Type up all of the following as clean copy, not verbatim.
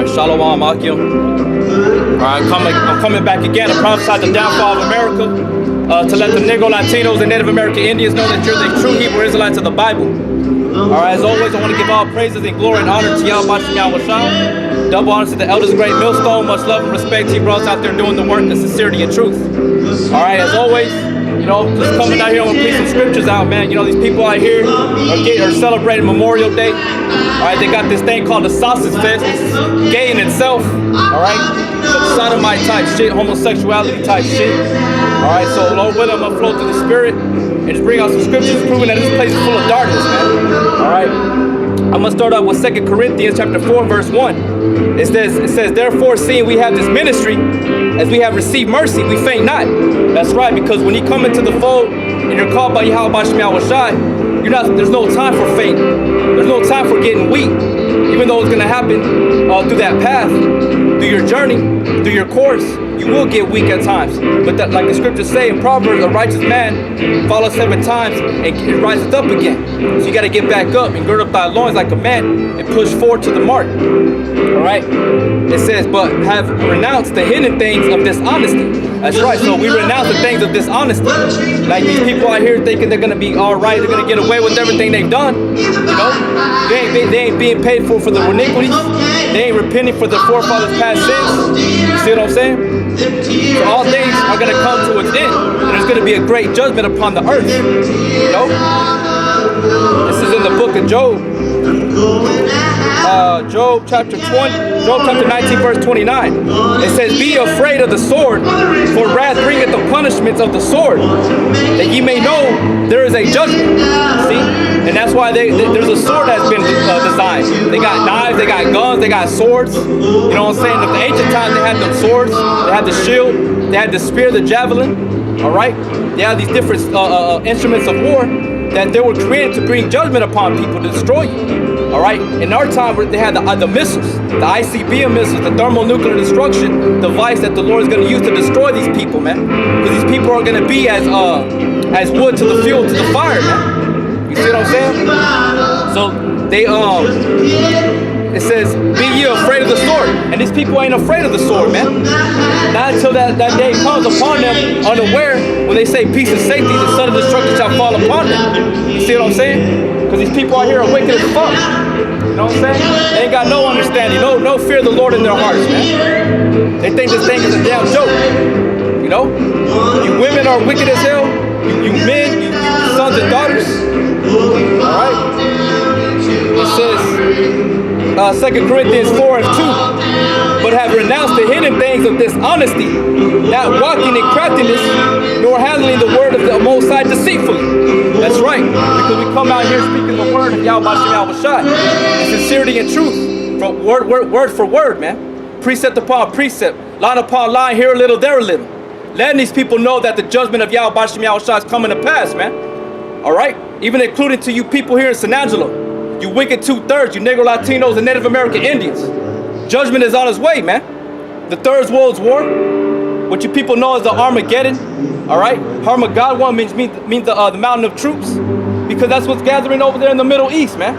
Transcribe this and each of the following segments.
All right, Shalom, Akim. All right, I'm coming back again to prophesy the downfall of America, to let the Negro, Latinos, and Native American Indians know that you're the true Hebrew Israelites of the Bible. All right, as always, I want to give all praises and glory and honor to Yahweh Bashem Yahushua. Double honor to the elders of Great Millstone. Much love and respect to you brothers out there doing the work of sincerity and truth. All right, as always, you know, just coming out here, I'm gonna preach some scriptures out, man. You know, these people out here are celebrating Memorial Day. All right, they got this thing called the Sausage Fest. It's gay in itself. All right, some sodomite type shit, homosexuality type shit. All right, so Lord willing, I'm gonna flow through the Spirit and just bring out some scriptures proving that this place is full of darkness, man. All right, I'm gonna start out with 2 Corinthians chapter 4, verse 1. It says, therefore, seeing we have this ministry, as we have received mercy, we faint not. That's right, because when you come into the fold and you're called by Yahweh Bashem Yahushua, there's no time for fainting. There's no time for getting weak. Even though it's gonna happen through that path, through your journey, through your course, you will get weak at times. But that, like the scriptures say in Proverbs, a righteous man falls 7 times and rises up again. So you got to get back up and gird up thy loins like a man and push forward to the mark. All right. It says, but have renounced the hidden things of dishonesty. That's right. So we renounce the things of dishonesty. Like these people out here thinking they're gonna be all right, they're gonna get away with everything they've done. You know, they ain't being paid for the iniquities. They ain't repenting for their forefathers' past sins. You see what I'm saying? So all things are going to come to its end, and there's going to be a great judgment upon the earth. You know? This is in the book of Job. Job chapter 19, verse 29. It says, be afraid of the sword, for wrath bringeth the punishments of the sword, that ye may know there is a judgment. See? And that's why there's a sword that's been designed. They got knives, they got guns, they got swords. You know what I'm saying? In the ancient times, they had them swords, they had the shield, they had the spear, the javelin. All right? They had these different instruments of war that they were created to bring judgment upon people, to destroy you. All right? In our time, they had the missiles, the ICBM missiles, the thermonuclear destruction device that the Lord is going to use to destroy these people, man. Because these people are going to be as wood to the fuel to the fire, man. You see what I'm saying? So they it says, be ye afraid of the sword. And these people ain't afraid of the sword, man. Not until that day comes upon them unaware, when they say peace and safety, the son of destruction shall fall upon them. You see what I'm saying? Because these people out here are wicked as fuck. You know what I'm saying? They ain't got no understanding, no fear of the Lord in their hearts, man. They think this thing is a damn joke. You know? You women are wicked as hell. You men, you sons and daughters. Alright? It says, 2 Corinthians 4 and 2, but have renounced the hidden things of dishonesty, not walking in craftiness, nor handling the word of the Most High deceitfully. That's right, because we come out here speaking the word of Yahweh Bashem Yahushua in sincerity and truth, from word for word, man. Precept upon precept, line upon line, here a little, there a little. Letting these people know that the judgment of Yahweh Bashem Yahushua is coming to pass, man. All right? Even including to you people here in San Angelo. You wicked 2/3, you Negro Latinos and Native American Indians. Judgment is on its way, man. The Third World War, what you people know as the Armageddon, all right? Armageddon means the mountain of troops, because that's what's gathering over there in the Middle East, man.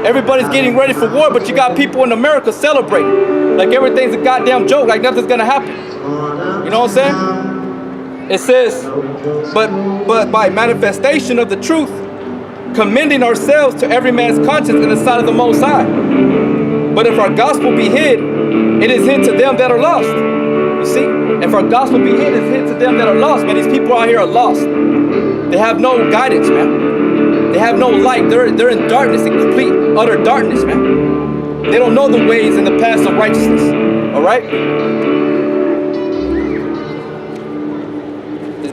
Everybody's getting ready for war, but you got people in America celebrating like everything's a goddamn joke, like nothing's gonna happen. You know what I'm saying? It says, but by manifestation of the truth, commending ourselves to every man's conscience in the sight of the Most High. But if our gospel be hid, it is hid to them that are lost. You see? If our gospel be hid, it's hid to them that are lost. Man, these people out here are lost. They have no guidance, man. They have no light. They're in darkness, in complete, utter darkness, man. They don't know the ways and the paths of righteousness. All right?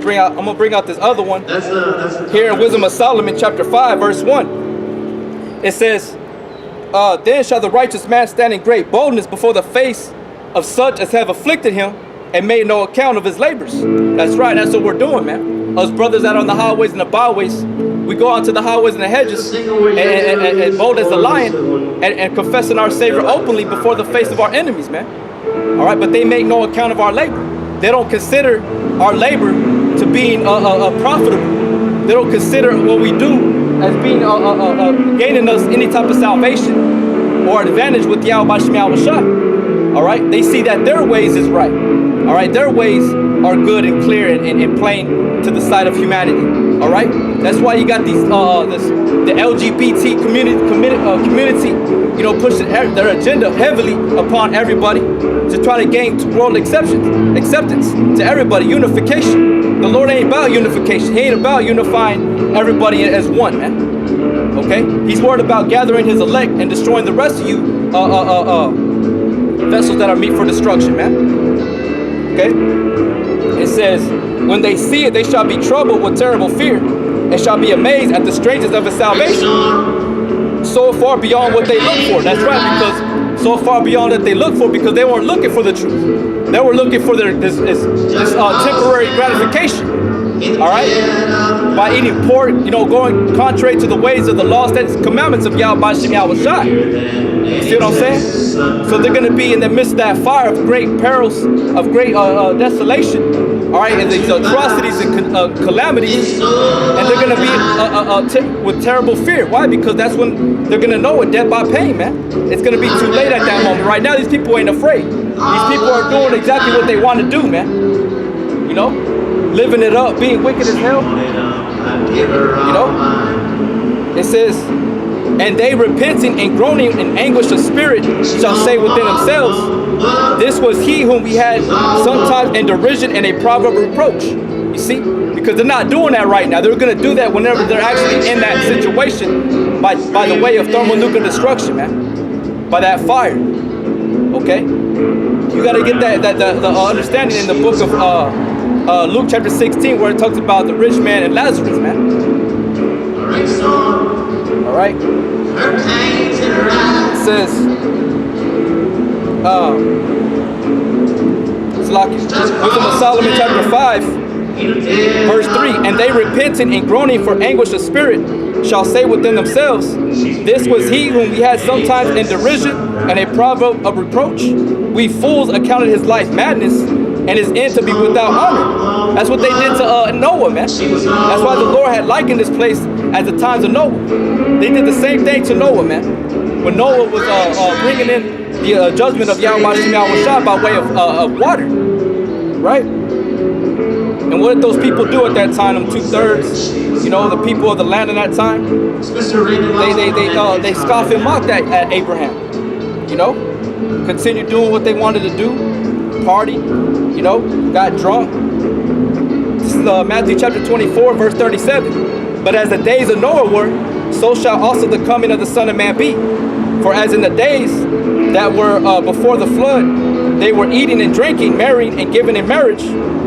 I'm going to bring out this other one here in Wisdom of Solomon chapter 5 verse 1. It says, then shall the righteous man stand in great boldness before the face of such as have afflicted him and made no account of his labors. That's right, that's what we're doing, man. Us brothers out on the highways and the byways, we go onto the highways and the hedges and bold as a lion and confessing our Savior openly before the face of our enemies, man. All right, but they make no account of our labor. They don't consider our labor to being profitable. They don't consider what we do as being gaining us any type of salvation. or advantage with Yahweh Shem Yahushua. All right, they see that their ways is right. All right, their ways are good and clear and plain to the sight of humanity. All right, that's why you got these the LGBT community, you know, pushing their agenda heavily upon everybody to try to gain world acceptance to everybody, unification. The Lord ain't about unification. He ain't about unifying everybody as one, man. Okay, He's worried about gathering His elect and destroying the rest of you vessels that are meet for destruction, man. Okay, it says, when they see it, they shall be troubled with terrible fear, and shall be amazed at the strangeness of His salvation, so far beyond what they look for. That's right, because so far beyond that they look for, because they weren't looking for the truth. They were looking for this temporary gratification. All right, by eating pork, you know, going contrary to the ways of the laws, statutes, commandments of Yahweh Shem Yahushua. You see what I'm saying? So they're going to be in the midst of that fire of great perils, of great desolation, all right, and these atrocities and calamities, and they're going to be with terrible fear. Why? Because that's when they're going to know it, death by pain, man. It's going to be too late at that moment. Right now, these people ain't afraid. These people are doing exactly what they want to do, man. You know, living it up, being wicked as hell. You know, it says, and they repenting and groaning in anguish of spirit shall say within themselves, this was he whom we had sometimes in derision and a proverb of reproach. You see, because they're not doing that right now. They're going to do that whenever they're actually in that situation by the way of thermonuclear destruction, man, by that fire. Okay, you got to get the understanding in the book of Luke chapter 16, where it talks about the rich man and Lazarus, man. All right. It says, Wisdom of Solomon chapter 5, verse 3, and they repenting and groaning for anguish of spirit shall say within themselves, this was he whom we had sometimes in derision and a proverb of reproach. We fools accounted his life madness and his end to be without honor. That's what they did to Noah, man. That's why the Lord had likened this place as the times of Noah. They did the same thing to Noah, man. When Noah was bringing in the judgment of Yahweh Shem Yahushua by way of water, right? And what did those people do at that time? Them 2/3, you know, the people of the land at that time. They scoffed and mocked at Abraham. You know, continued doing what they wanted to do, party. You know, got drunk. This is Matthew chapter 24, verse 37. But as the days of Noah were, so shall also the coming of the Son of Man be. For as in the days that were before the flood, they were eating and drinking, marrying and giving in marriage,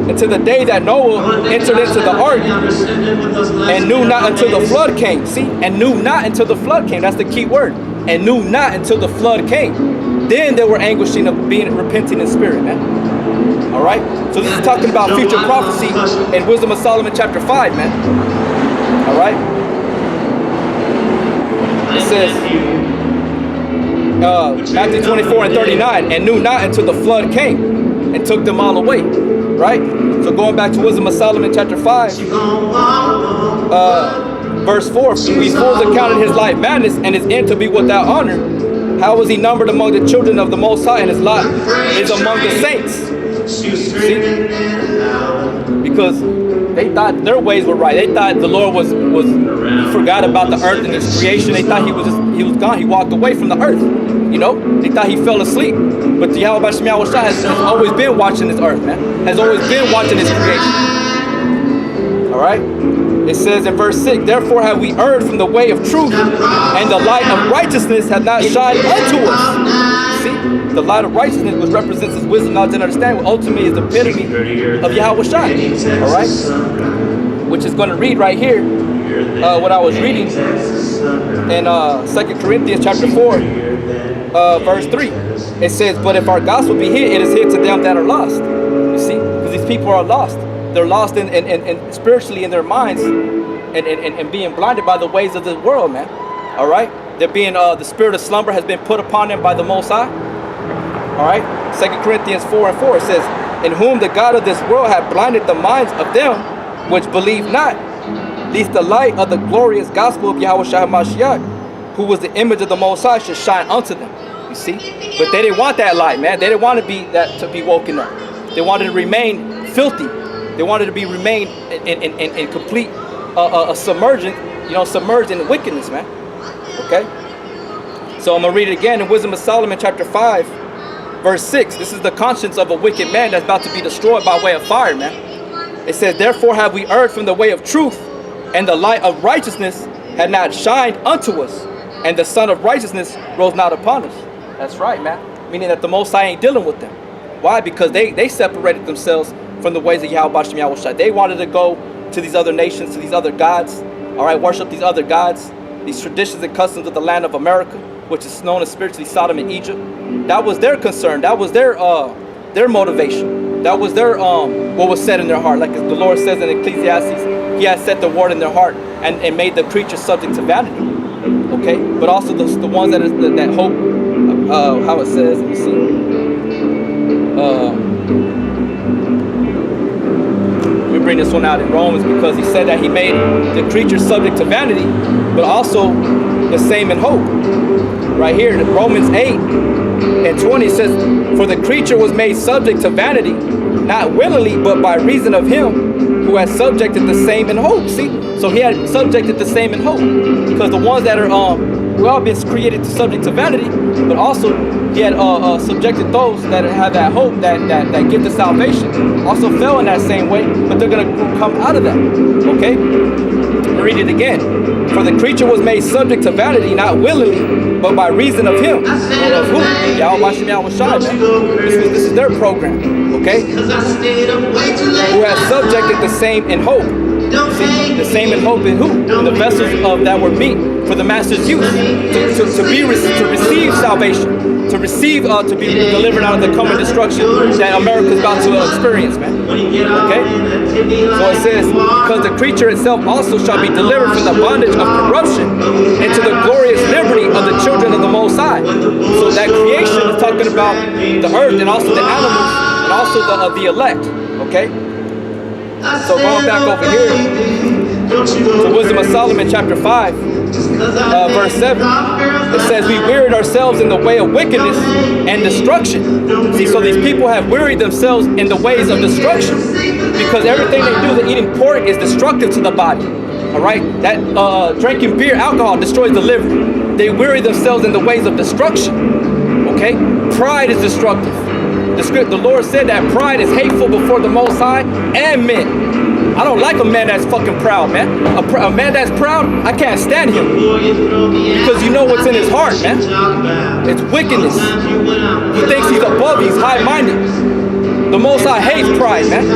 until the day that Noah entered into the ark, and knew not until the flood came. See, and knew not until the flood came. That's the key word. And knew not until the flood came. Then they were anguishing of being repenting in spirit, man. All right. So this is talking about future prophecy in Wisdom of Solomon chapter 5, man. All right. It says, Matthew 24 and 39, and knew not until the flood came and took them all away. Right? So going back to Wisdom of Solomon chapter 5, verse 4, we fools accounted his life madness and his end to be without honor. How was he numbered among the children of the Most High, and his lot is among the saints? See? Because they thought their ways were right. They thought the Lord was he forgot about the earth and his creation. They thought he was gone. He walked away from the earth. You know, they thought he fell asleep. But the Yahweh Shem Yahushua has always been watching this earth, man. Has always been watching his creation. All right. It says in verse 6, therefore have we erred from the way of truth, and the light of righteousness hath not shined unto us. See, the light of righteousness, which represents his wisdom, knowledge, and understanding, ultimately is the epitome of Yahweh Shai. All right, which is going to read right here what I was reading in 2 Corinthians chapter 4, verse 3. It says, but if our gospel be hid, it is hid to them that are lost. You see, because these people are lost. They're lost in spiritually in their minds and being blinded by the ways of this world, man. All right? They're being, the spirit of slumber has been put upon them by the Most High. All right? 2 Corinthians 4 and 4, it says, in whom the God of this world hath blinded the minds of them which believe not, lest the light of the glorious gospel of Yahweh Shai HaMashiach, who was the image of the Most High, should shine unto them. You see? But they didn't want that light, man. They didn't want to be woken up. They wanted to remain filthy. They wanted to remain in complete submerged in wickedness, man. Okay? So I'm going to read it again in Wisdom of Solomon chapter 5, verse 6. This is the conscience of a wicked man that's about to be destroyed by way of fire, man. It says, therefore have we erred from the way of truth, and the light of righteousness had not shined unto us, and the sun of righteousness rose not upon us. That's right, man. Meaning that the Most High ain't dealing with them. Why? Because they separated themselves from the ways of Yahweh Bashem Yahushua. They wanted to go to these other nations, to these other gods, all right, worship these other gods, these traditions and customs of the land of America, which is known as spiritually Sodom and Egypt. That was their concern. That was their motivation. That was their what was said in their heart. Like the Lord says in Ecclesiastes, He has set the word in their heart and made the creature subject to vanity. Okay, but also the ones that hope. How it says, let me see. We bring this one out in Romans because he said that he made the creature subject to vanity, but also the same in hope. Right here, in Romans 8:20 says, for the creature was made subject to vanity, not willingly, but by reason of him who has subjected the same in hope. See, so he had subjected the same in hope, because the ones that are we all been created to subject to vanity, but also he had subjected those that have that hope that give the salvation, also fell in that same way, but they're going to come out of that. Okay, read it again. For the creature was made subject to vanity, not willingly, but by reason of him. Of who? Yahweh Bashem Yahushua. This is their program. Okay, who has subjected the same in hope. See, the same in hope in who? In the vessels that were meet for the master's use, to receive salvation, to receive to be delivered out of the coming destruction that America's about to experience, man. Okay? So it says, because the creature itself also shall be delivered from the bondage of corruption into the glorious liberty of the children of the Most High. So that creation is talking about the earth and also the animals and also the elect. Okay? So going back over here to Wisdom of Solomon chapter 5, verse 7, it says, we wearied ourselves in the way of wickedness and destruction. See, so these people have wearied themselves in the ways of destruction, because everything they do, the eating pork, is destructive to the body. All right, that drinking beer, alcohol destroys the liver. They weary themselves in the ways of destruction. Okay, pride is destructive. The Lord said that pride is hateful before the Most High and men. I don't like a man that's fucking proud, man. A man that's proud, I can't stand him. Because you know what's in his heart, man. It's wickedness. He thinks he's above, he's high-minded. The Most High hates pride, man.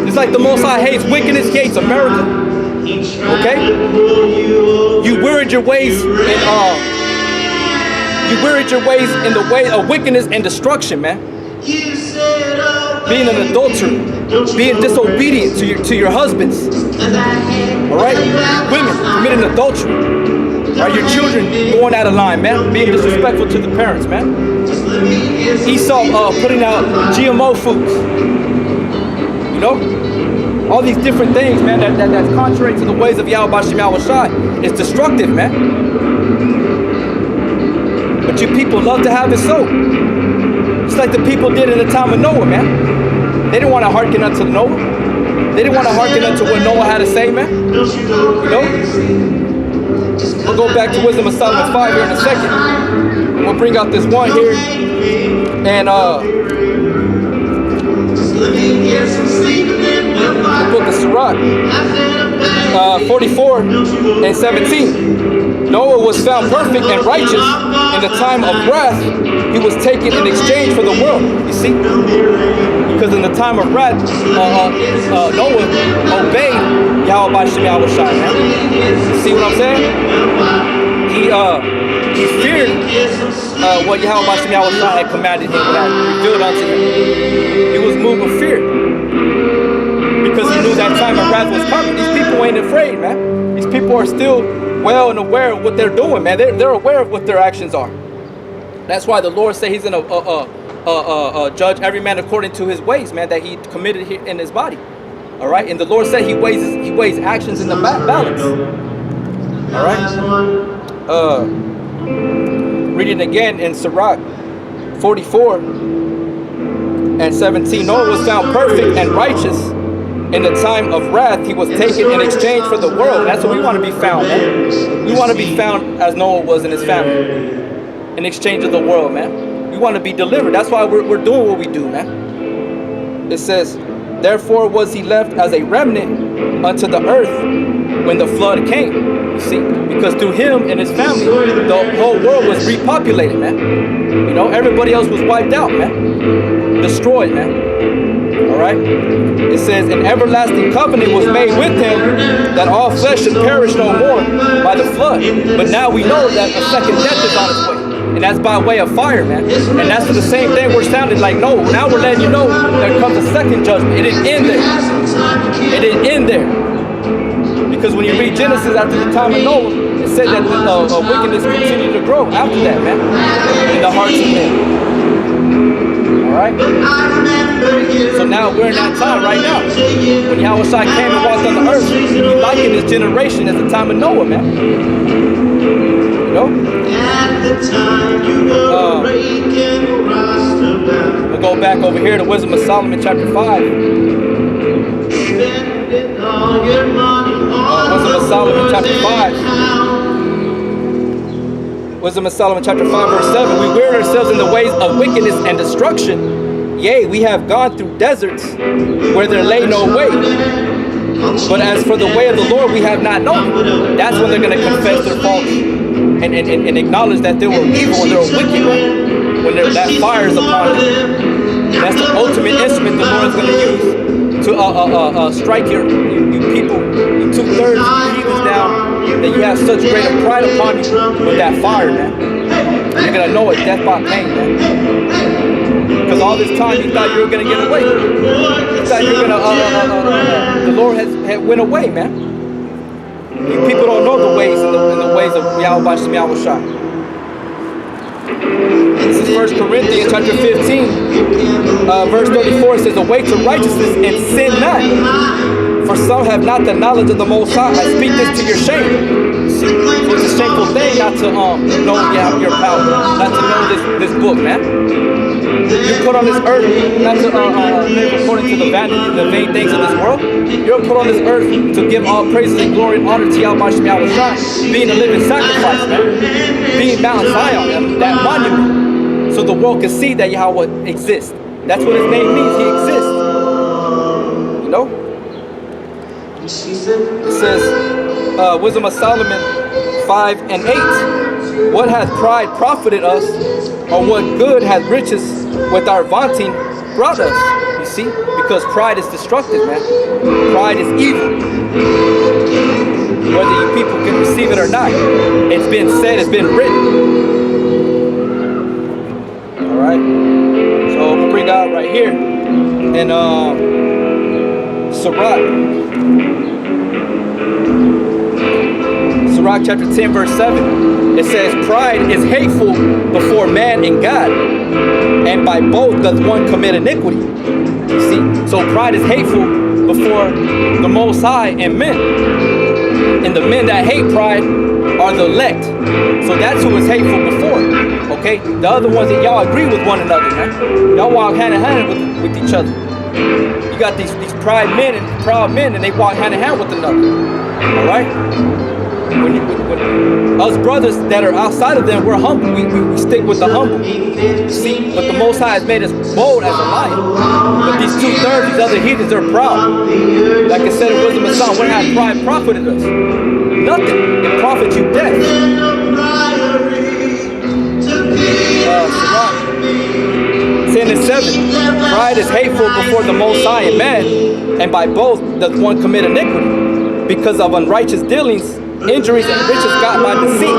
It's like the Most High hates wickedness, he hates America. Okay? You wearied your ways in the way of wickedness and destruction, man. Being an adulterer, being disobedient to your husbands. All right, women committing adultery. All right, your children going out of line, man, being disrespectful to the parents, man. Esau putting out GMO foods. You know, all these different things, man, that's contrary to the ways of Yahweh Bashem Yahushua. It's destructive, man. But you people love to have it so. It's like the people did in the time of Noah, man. They didn't want to hearken unto Noah. They didn't want to hearken unto what Noah had to say, man. You know? We'll go back to Wisdom of Solomon 5 here in a second. We'll bring out this one here. And the book of Sirach, 44 and 17. Noah was found perfect and righteous in the time of wrath. He was taken in exchange for the world. You see? Because in the time of wrath, Noah obeyed Yahweh Bashem Yahushua, man. You see what I'm saying? He feared what Yahweh Bashem Yahushua had commanded him, had revealed unto him. He was moved with fear, because he knew that time of wrath was coming. These people ain't afraid, man. These people are still well and aware of what they're doing, man. They're aware of what their actions are. That's why the Lord said he's going to judge every man according to his ways, man, that he committed in his body. All right? And the Lord said he weighs actions in the balance. All right? Reading again in Sirach 44 and 17, Noah was found perfect and righteous in the time of wrath. He was taken in exchange for the world. That's what we want to be found, man. We want to be found as Noah was in his family, in exchange of the world, man. We want to be delivered. That's why we're doing what we do, man. It says, therefore was he left as a remnant unto the earth when the flood came. You see, because through him and his family, the whole world was repopulated, man. You know, everybody else was wiped out, man. Destroyed, man. All right. It says, an everlasting covenant was made with him, that all flesh should perish no more by the flood. But now we know that a second death is on its way. And that's by way of fire, man. And that's the same thing we're sounding like, no, now we're letting you know there comes a second judgment. It didn't end there. It didn't end there. Because when you read Genesis after the time of Noah, it said that the wickedness continued to grow after that, man, in the hearts of men. Alright? So now we're in that time right now. When Yahushua came and walked on the earth, he likened his generation as the time of Noah, man. You know? We'll go back over here to Wisdom of Solomon chapter 5. Wisdom of Solomon chapter 5. Wisdom of Solomon chapter 5 verse 7. We wearied ourselves in the ways of wickedness and destruction. Yea, we have gone through deserts where there lay no way. But as for the way of the Lord, we have not known. That's when they're going to confess their faults and acknowledge that they were evil and they were wicked. When that fire is upon them. That's the ultimate instrument the Lord is going to use to strike you people, you 2/3 of the heathens down, that you have such greater pride upon you with that fire, man. You're going to know it, death by pain, man. Because all this time you thought you were going to get away. You thought you were going to, the Lord had went away, man. You people don't know the ways in the ways of Yahweh Shem Yahushua. This is 1 Corinthians chapter 15, verse 34. It says, awake to righteousness and sin not. For some have not the knowledge of the Most High. I speak this to your shame. So it's a shameful thing not to know your power, not to know this book, man. You're put on this earth not to live according to the vanity, the vain things of this world. You're put on this earth to give all praises and glory and honor to Yahweh Shem Yahushua, being a living sacrifice, man. Being Mount Zion, that monument, so the world can see that Yahweh exists. That's what his name means. He exists. You know? It says, Wisdom of Solomon 5 and 8. What hath pride profited us, or what good hath riches with our vaunting brought us? You see? Because pride is destructive, man. Pride is evil. Whether you people can receive it or not. It's been said, it's been written. Alright? So we'll bring out right here in Sirach chapter 10 verse 7. It says, pride is hateful before man and God, and by both doth one commit iniquity. You see, so pride is hateful before the Most High and men, and the men that hate pride are the elect. So that's who is hateful before. Okay, the other ones that y'all agree with one another, man. Y'all walk hand in hand with each other. You got these pride men and proud men, and they walk hand in hand with another. All right. When us brothers that are outside of them, we're humble. We stick with the humble. See, but the Most High has made us bold as a lion. But these 2/3, these other heathens, are proud. Like I said in Wisdom of Solomon, what has pride profited us? Nothing. It profits you death. 10 and 7. Pride is hateful before the Most High and man, and by both doth one commit iniquity. Because of unrighteous dealings, injuries and riches gotten by deceit.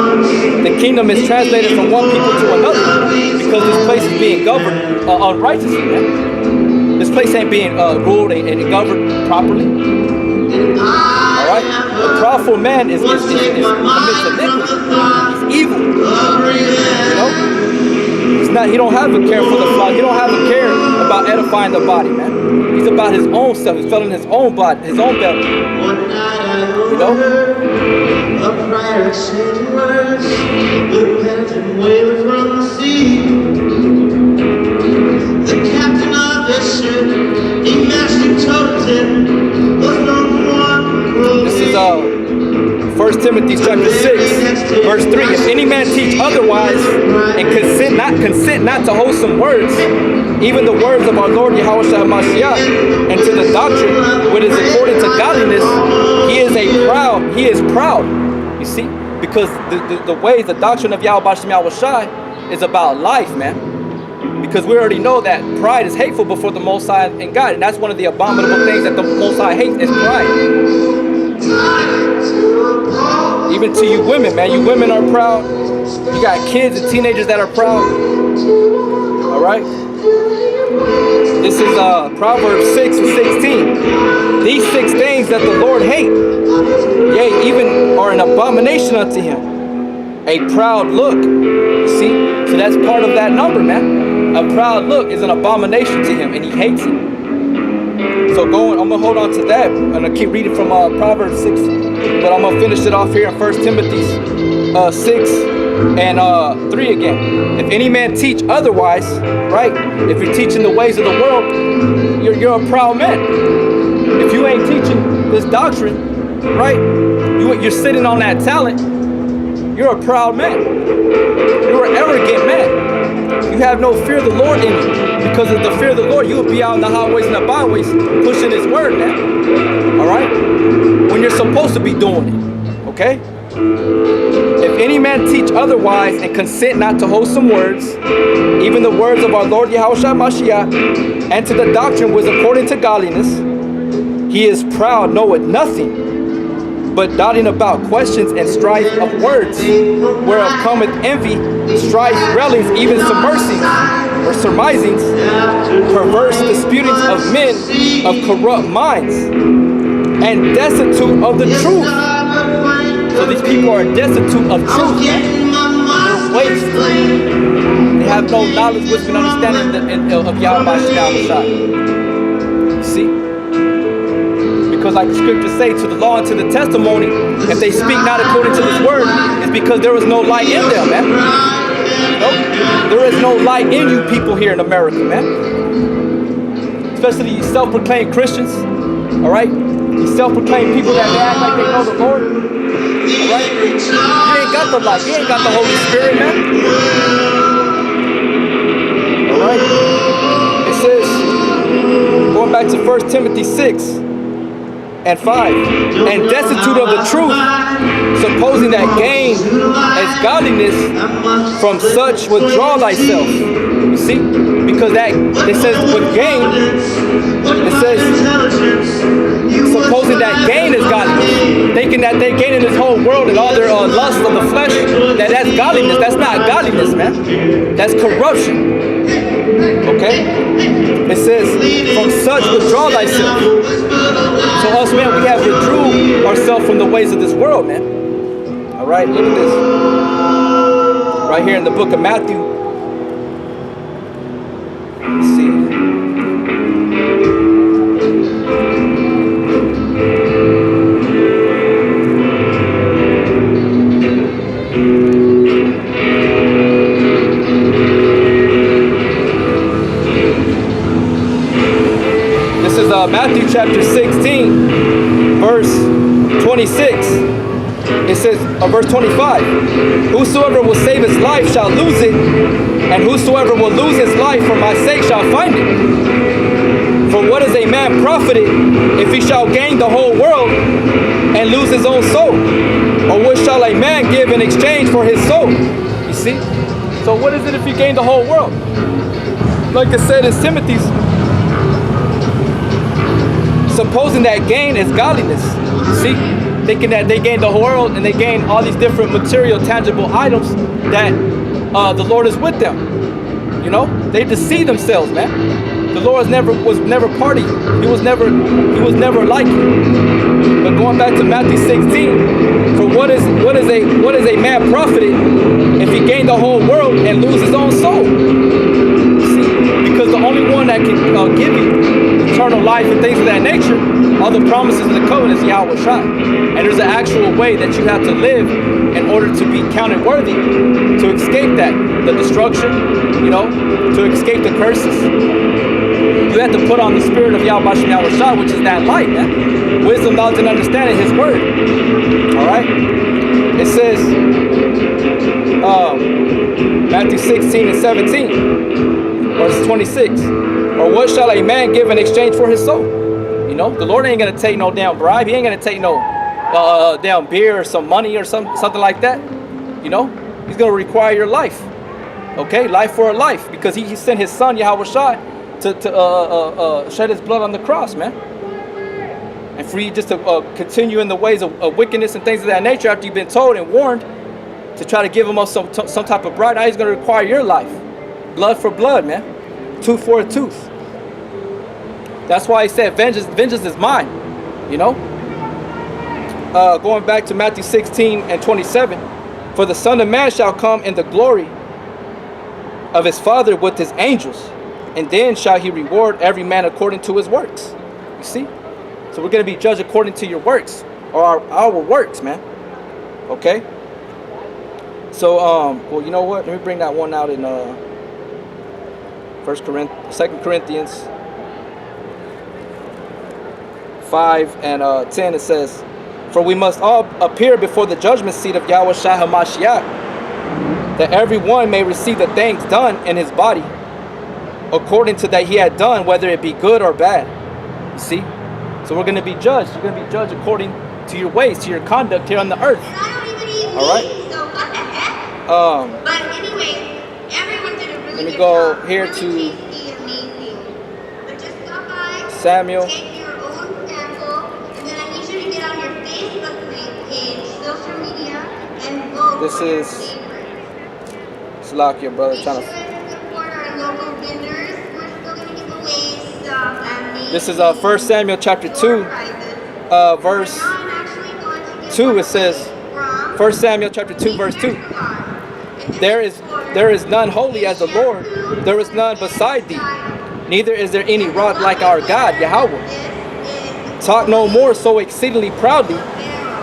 The kingdom is translated from one people to another, because this place is being governed unrighteously, man. This place ain't being ruled and governed properly. Alright? A proudful man commits iniquity. He's evil. You know? He don't have a care for the flock. He don't have a care about edifying the body, man. He's about his own self. He's filling his own body, his own belly. You know? upright exchanging words, repent and wail from the sea. The captain of the ship, he mashed and told him, was no one. This is 1 Timothy chapter 6, verse 3. If any man teach otherwise and consent not to wholesome words, even the words of our Lord Yahushua HaMashiach, and to the doctrine which is according to godliness, he is proud. You see? Because the ways, the doctrine of Yahweh Bashem Yahushai is about life, man. Because we already know that pride is hateful before the Most High and God. And that's one of the abominable things that the Most High hates is pride. Even to you women, man. You women are proud. You got kids and teenagers that are proud. Alright? This is Proverbs 6 and 16. These 6 things that the Lord hates, yea, even are an abomination unto him. A proud look. You see? So that's part of that number, man. A proud look is an abomination to him, and he hates it. So I'm going to hold on to that. I'm going to keep reading from Proverbs 6. But I'm going to finish it off here in 1 Timothy 6 and 3 again. If any man teach otherwise, right? If you're teaching the ways of the world, you're a proud man. If you ain't teaching this doctrine, right? You're sitting on that talent, you're a proud man. You're an arrogant man. You have no fear of the Lord in you. Because of the fear of the Lord, you'll be out in the highways and the byways pushing his word, man. Alright? When you're supposed to be doing it. Okay? If any man teach otherwise and consent not to wholesome words, even the words of our Lord Yahushua Mashiach, and to the doctrine which is according to godliness, he is proud, knoweth nothing, but doubting about questions and strife of words, whereof cometh envy, strife, railings, even surmisings, perverse disputings of men of corrupt minds, and destitute of the truth. So these people are destitute of truth. They're waste. They have no knowledge, wisdom, and understanding of Yahweh Shai. See? Because like the scriptures say, to the law and to the testimony, if they speak not according to this word, it's because there is no light in them, man. You know? There is no light in you people here in America, man. Especially you self-proclaimed Christians, all right? You self-proclaimed people that act like they know the Lord, all right? You ain't got the light. You ain't got the Holy Spirit, man. All right? It says, going back to 1 Timothy 6, and 5, and destitute of the truth, supposing that gain as godliness, from such withdraw thyself. You see? Because that, it says with gain, it says, supposing that gain is godliness, thinking that they gain in this whole world and all their lust of the flesh, that's godliness. That's not godliness, man. That's corruption. Okay? It says, from such withdraw thyself. So us, man, we have withdrew ourselves from the ways of this world, man. All right, look at this. Right here in the book of Matthew. Let's see. Matthew chapter 16, verse 26. It says, verse 25, whosoever will save his life shall lose it, and whosoever will lose his life for my sake shall find it. For what is a man profited if he shall gain the whole world and lose his own soul? Or what shall a man give in exchange for his soul? You see? So what is it if you gain the whole world? Like I said in Timothy's, supposing that gain is godliness. See? Thinking that they gain the whole world and they gain all these different material, tangible items that the Lord is with them. You know? They deceive themselves, man. The Lord was never part of you. He was never like you. But going back to Matthew 16, for what is a man profited if he gain the whole world and lose his own soul? See? Because the only one that can give you eternal life life and things of that nature, all the promises of the covenants, Yahweh Shai. And there's an actual way that you have to live in order to be counted worthy, to escape that, the destruction, you know, to escape the curses. You have to put on the spirit of Yahweh Shai, which is that light, man. Wisdom, knowledge, and understanding, his word. Alright? It says, Matthew 16 and 17, verse 26. Or what shall a man give in exchange for his soul? You know, the Lord ain't going to take no damn bribe. He ain't going to take no damn beer or some money or something like that. You know, he's going to require your life. Okay, life for a life. Because he sent his son, Yahweh Shai, to shed his blood on the cross, man. And for you just to continue in the ways of wickedness and things of that nature after you've been told and warned to try to give him up some type of bribe. Now he's going to require your life. Blood for blood, man. Tooth for a tooth. That's why he said vengeance is mine. You know? Going back to Matthew 16 and 27. For the Son of Man shall come in the glory of his Father with his angels, and then shall he reward every man according to his works. You see? So we're going to be judged according to your works, or our works, man. Okay? So, well, you know what? Let me bring that one out in 2 Corinthians 5 and 10. It says, for we must all appear before the judgment seat of Yahweh Shai HaMashiach, that every one may receive the things done in his body, according to that he had done, whether it be good or bad. You see? So we're going to be judged. You're going to be judged according to your ways, to your conduct here on the earth. All right? So what the heck? But anyway, everyone did a really let me good go job. here Really to tasty, amazing. But just stop by, Samuel. take your own sample, and then I need you to get on your Facebook page, social media, and vote This for your is favorite. Slakia, brother, Make trying sure to. to support our local vendors. We're still going to give away stuff and This is 1 Samuel chapter 2, verse 2. It says, 1 Samuel chapter 2, verse 2. There is none holy as the Lord. There is none beside thee. Neither is there any rock like our God, Yahweh. Talk no more so exceedingly proudly.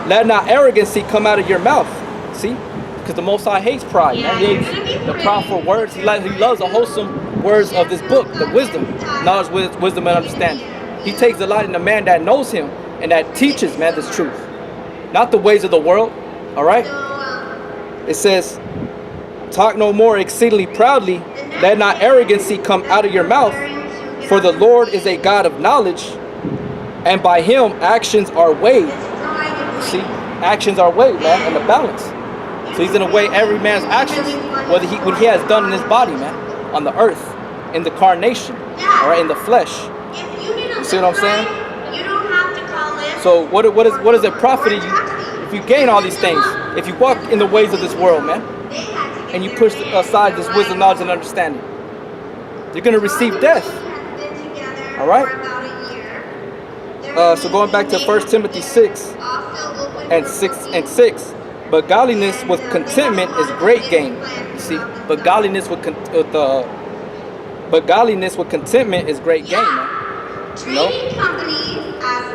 Let not arrogancy come out of your mouth. See? Because the Most High hates pride. Man. He hates the proudful words. He loves the wholesome words of this book, the wisdom, knowledge, wisdom, and understanding. He takes delight in the man that knows him and that teaches man this truth, not the ways of the world. All right? It says, talk no more exceedingly proudly. Let not arrogancy come out of your mouth. For the Lord is a God of knowledge, and by him actions are weighed. See? Actions are weighed, man, in the balance. So he's going to weigh every man's actions, what he has done in his body, man, on the earth, in the carnation, all right, in the flesh. You see what I'm saying? So what does it profit you if you gain all these things, if you walk in the ways of this world, man, and you push aside this wisdom, knowledge, and understanding? You're going to receive death. All right? So going back to 1 Timothy 6 and 6. But godliness with contentment is great gain. You see, but godliness with contentment is great gain, man. You know,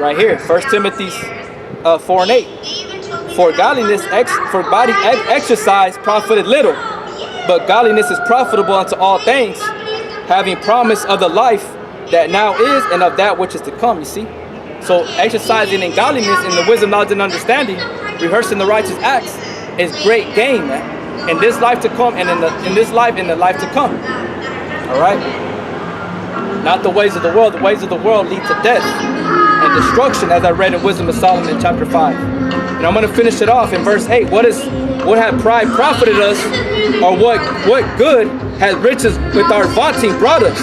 right here, 1 Timothy 4 and 8. For godliness, for body exercise profited little, but godliness is profitable unto all things, having promise of the life that now is and of that which is to come. You see, so exercising in godliness, in the wisdom, knowledge, and understanding, rehearsing the righteous acts is great gain, man. In this life to come, and in this life, in the life to come. All right. Not the ways of the world. The ways of the world lead to death and destruction, as I read in Wisdom of Solomon chapter 5. And I'm going to finish it off in verse 8. What had pride profited us, or what good had riches with our vaunting brought us?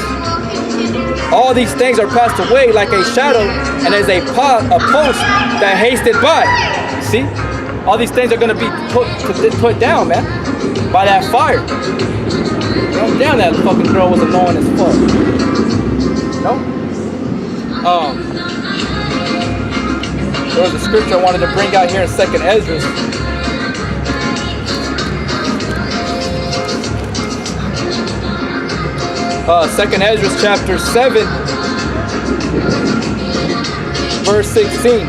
All these things are passed away like a shadow, and as a post that hasted by. See? All these things are going to be put down, man, by that fire. Damn, that fucking girl was annoying as fuck. No? There was a scripture I wanted to bring out here in 2nd Ezra. Second Ezra chapter 7 verse 16.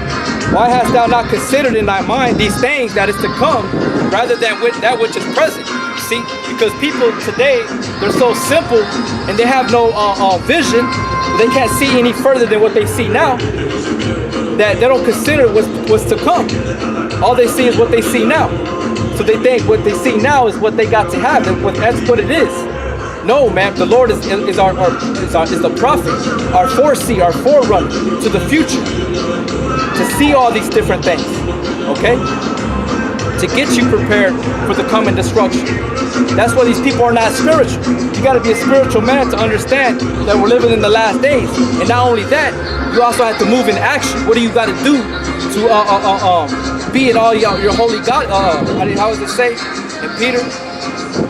Why hast thou not considered in thy mind these things that is to come, rather than with that which is present? See, because people today, they're so simple and they have no vision. They can't see any further than what they see now, that they don't consider what's to come. All they see is what they see now. So they think what they see now is what they got to have. That's what it is. No, man. The Lord is the prophet, our foreseer, our forerunner to the future, to see all these different things. Okay, to get you prepared for the coming destruction. That's why these people are not spiritual. You got to be a spiritual man to understand that we're living in the last days. And not only that, you also have to move in action. What do you got to do to be in all your holy God? How does it say in Peter?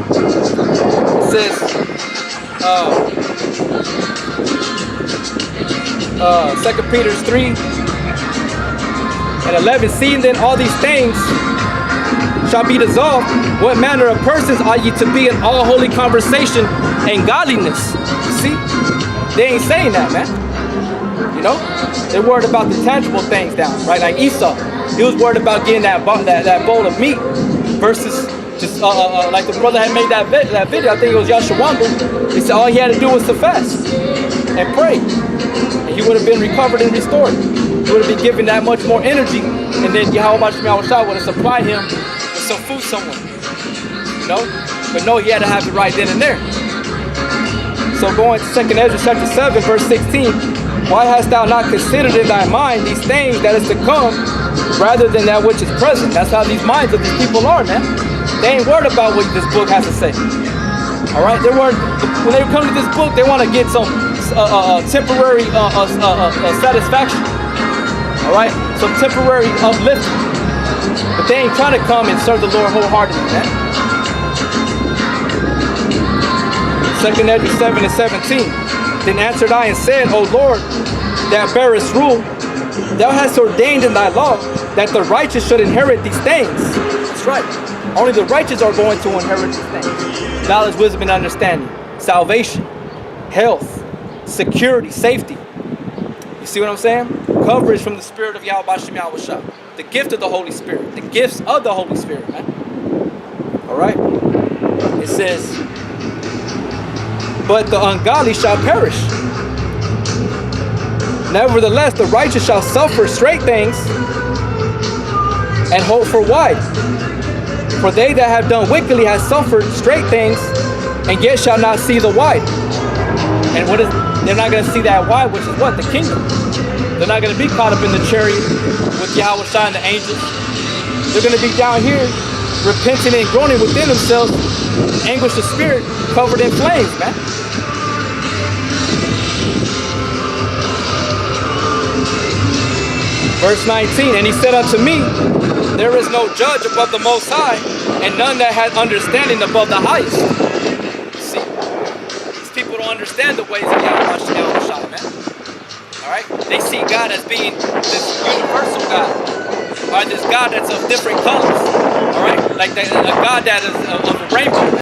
It says, 2 Peter 3:11. Seeing then all these things shall be dissolved, what manner of persons are ye to be in all holy conversation and godliness? You see, they ain't saying that, man. You know, they're worried about the tangible things down, right? Like Esau, he was worried about getting that bowl of meat, versus just like the brother had made that video. I think it was Yashawamba. He said all he had to do was to fast and pray, and he would have been recovered and restored. He would have been given that much more energy, and then Yahweh would have supplied him with some food somewhere. You know, but no, he had to have it right then and there. So going to 2 Ezra chapter 7, verse 16. Why hast thou not considered in thy mind these things that is to come, rather than that which is present? That's how these minds of these people are, man. They ain't worried about what this book has to say. All right, they're worried. When they come to this book, they want to get some temporary satisfaction. All right, some temporary uplifting, but they ain't trying to come and serve the Lord wholeheartedly, man. 2 Ezra 7:17. Then answered I and said, O Lord, that bearest rule, thou hast ordained in thy law that the righteous should inherit these things. That's right. Only the righteous are going to inherit these things. Knowledge, wisdom, and understanding. Salvation, health, security, safety. You see what I'm saying? Coverage from the Spirit of Yahweh Bashem Yahushua. The gift of the Holy Spirit. The gifts of the Holy Spirit, man. Alright? It says, but the ungodly shall perish. Nevertheless, the righteous shall suffer straight things and hope for wide. For they that have done wickedly have suffered straight things, and yet shall not see the wide. And what is? They're not going to see that wide, which is what? The kingdom. They're not going to be caught up in the chariot with Yahweh and the angels. They're going to be down here, repenting and groaning within themselves, anguish of spirit, covered in flames, man. Verse 19, and he said unto me, there is no judge above the Most High, and none that hath understanding above the highest. See, these people don't understand the ways of Yahweh, man. Alright? They see God as being this universal God, or this God that's of different colors. Alright? Like a God that is of a rainbow.